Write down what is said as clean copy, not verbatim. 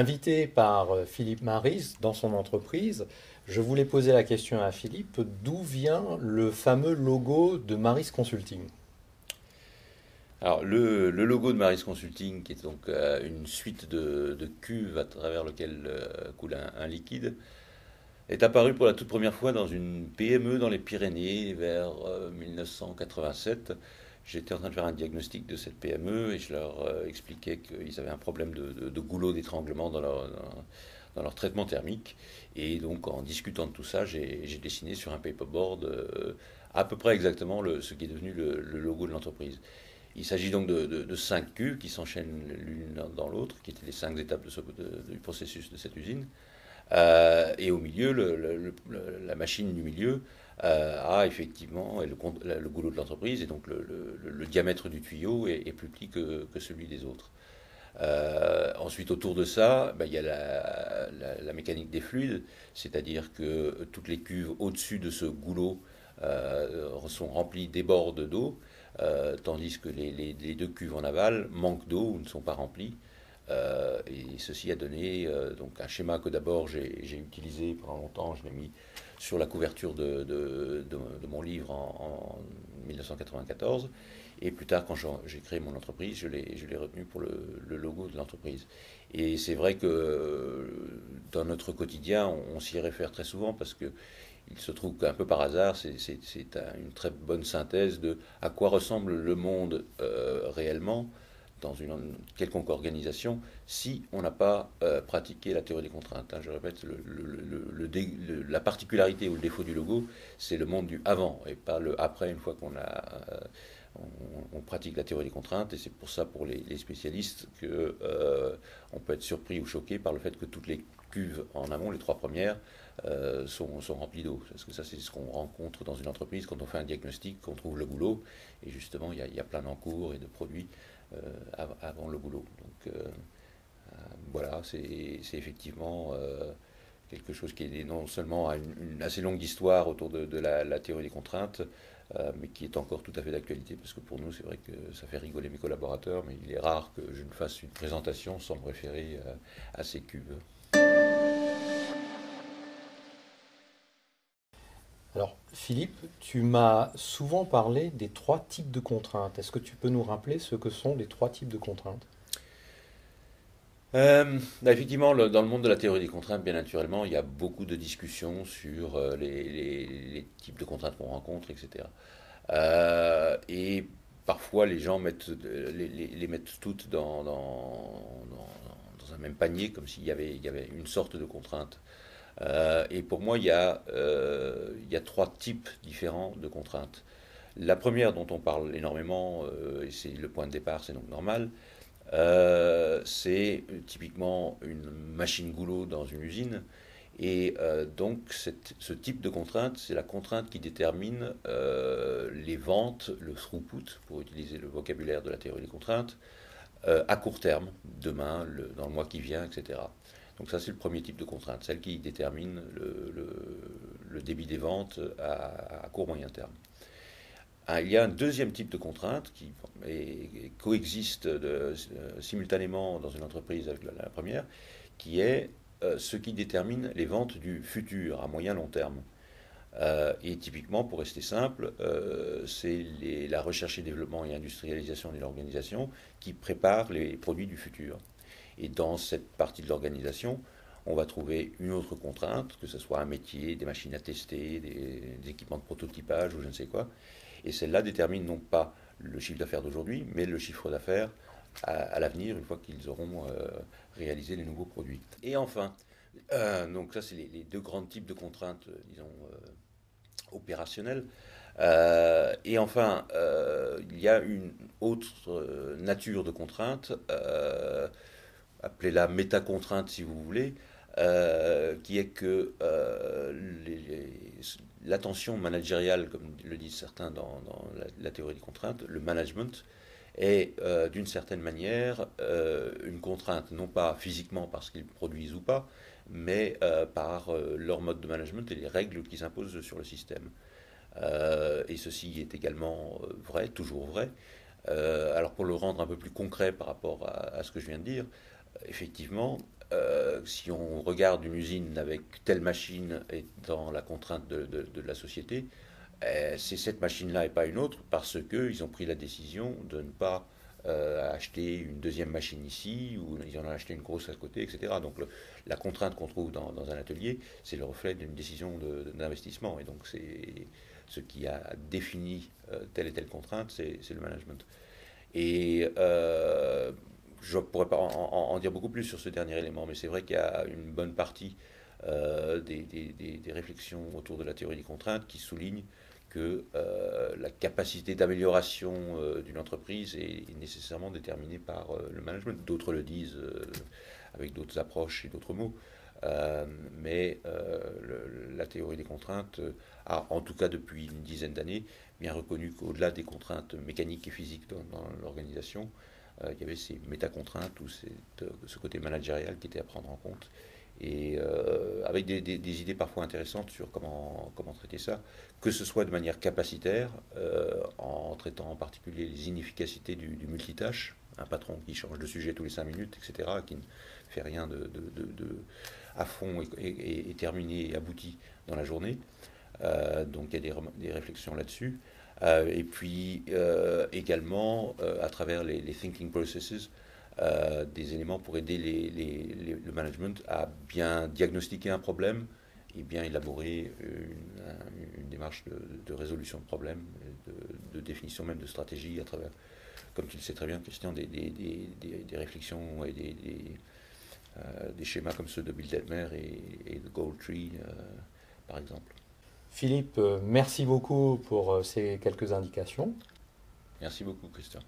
invité par Philippe Maris dans son entreprise. Je voulais poser la question à Philippe, d'où vient le fameux logo de Maris Consulting? Alors, le logo de Maris Consulting, qui est donc une suite de cuves à travers lequel coule un liquide, est apparu pour la toute première fois dans une PME dans les Pyrénées vers 1987. J'étais en train de faire un diagnostic de cette PME et je leur expliquais qu'ils avaient un problème de goulot d'étranglement dans leur traitement thermique. Et donc, en discutant de tout ça, j'ai dessiné sur un paperboard à peu près exactement ce qui est devenu le logo de l'entreprise. Il s'agit donc de cinq cuves qui s'enchaînent l'une dans l'autre, qui étaient les cinq étapes du processus de cette usine. Et au milieu, la machine du milieu a effectivement le goulot de l'entreprise, et donc le diamètre du tuyau est plus petit que celui des autres. Ensuite, autour de ça, il y a la mécanique des fluides, c'est-à-dire que toutes les cuves au-dessus de ce goulot sont remplies, débordent d'eau, tandis que les deux cuves en aval manquent d'eau ou ne sont pas remplies. Et ceci a donné donc un schéma que d'abord j'ai utilisé pendant longtemps. Je l'ai mis sur la couverture de mon livre en 1994. Et plus tard, quand j'ai créé mon entreprise, je l'ai retenu pour le logo de l'entreprise. Et c'est vrai que dans notre quotidien, on s'y réfère très souvent parce que il se trouve qu'un peu par hasard, c'est une très bonne synthèse de à quoi ressemble le monde réellement dans une quelconque organisation si on n'a pas pratiqué la théorie des contraintes. Je répète, la particularité ou le défaut du logo, c'est le monde du avant et pas le après, une fois on pratique la théorie des contraintes. Et c'est pour ça, pour les spécialistes, que on peut être surpris ou choqué par le fait que toutes les cuves en amont, les trois premières, sont remplies d'eau. Parce que ça, c'est ce qu'on rencontre dans une entreprise quand on fait un diagnostic, qu'on trouve le goulot. Et justement, il y a plein d'encours et de produits avant le boulot. Donc voilà, c'est effectivement quelque chose qui est non seulement a une assez longue histoire autour de la théorie des contraintes, mais qui est encore tout à fait d'actualité, parce que pour nous, c'est vrai que ça fait rigoler mes collaborateurs, mais il est rare que je ne fasse une présentation sans me référer à ces cubes. Alors, Philippe, tu m'as souvent parlé des trois types de contraintes. Est-ce que tu peux nous rappeler ce que sont les trois types de contraintes? Effectivement, dans le monde de la théorie des contraintes, bien naturellement, il y a beaucoup de discussions sur les types de contraintes qu'on rencontre, etc. Et parfois, les gens les mettent toutes dans un même panier, comme il y avait une sorte de contrainte. Et pour moi, il y a trois types différents de contraintes. La première dont on parle énormément, et c'est le point de départ, c'est donc normal, c'est typiquement une machine goulot dans une usine. Et donc ce type de contrainte, c'est la contrainte qui détermine les ventes, le throughput, pour utiliser le vocabulaire de la théorie des contraintes, à court terme, demain, dans le mois qui vient, etc. Donc ça, c'est le premier type de contrainte, celle qui détermine le débit des ventes à court moyen terme. Il y a un deuxième type de contrainte qui coexiste simultanément dans une entreprise avec la première, qui est ce qui détermine les ventes du futur à moyen long terme. Et typiquement, pour rester simple, c'est la recherche et développement et industrialisation de l'organisation qui prépare les produits du futur. Et dans cette partie de l'organisation, on va trouver une autre contrainte, que ce soit un métier, des machines à tester, des équipements de prototypage ou je ne sais quoi. Et celle-là détermine non pas le chiffre d'affaires d'aujourd'hui, mais le chiffre d'affaires à l'avenir, une fois qu'ils auront réalisé les nouveaux produits. Et enfin, donc ça c'est les deux grands types de contraintes, disons, opérationnelles. Et enfin, il y a une autre nature de contrainte, appelez-la métacontrainte si vous voulez, qui est que l'attention managériale, comme le disent certains dans la théorie des contraintes, le management est d'une certaine manière une contrainte, non pas physiquement parce qu'ils produisent ou pas, mais par leur mode de management et les règles qu'ils imposent sur le système. Et ceci est également vrai, toujours vrai. Alors pour le rendre un peu plus concret par rapport à ce que je viens de dire, effectivement, si on regarde une usine avec telle machine et dans la contrainte de la société, c'est cette machine-là et pas une autre parce qu'ils ont pris la décision de ne pas acheter une deuxième machine ici ou ils en ont acheté une grosse à côté, etc. Donc la contrainte qu'on trouve dans un atelier, c'est le reflet d'une décision d'investissement. Et donc c'est ce qui a défini telle et telle contrainte, c'est le management. Et je ne pourrais pas en dire beaucoup plus sur ce dernier élément, mais c'est vrai qu'il y a une bonne partie des réflexions autour de la théorie des contraintes qui soulignent que la capacité d'amélioration d'une entreprise est nécessairement déterminée par le management. D'autres le disent avec d'autres approches et d'autres mots. Mais la théorie des contraintes a, en tout cas depuis une dizaine d'années, bien reconnu qu'au-delà des contraintes mécaniques et physiques dans l'organisation, il y avait ces métacontraintes ou ce côté managérial qui était à prendre en compte et avec des idées parfois intéressantes sur comment traiter ça, que ce soit de manière capacitaire, en traitant en particulier les inefficacités du multitâche, un patron qui change de sujet tous les 5 minutes, etc., qui ne fait rien à fond et terminé et abouti dans la journée. Donc il y a des réflexions là-dessus. Et puis également, à travers les thinking processes, des éléments pour aider le management à bien diagnostiquer un problème et bien élaborer une démarche de résolution de problème, de définition même de stratégie à travers, comme tu le sais très bien, Christian, des réflexions et des schémas comme ceux de Bill Detmer et de Goldtree, par exemple. Philippe, merci beaucoup pour ces quelques indications. Merci beaucoup, Christian.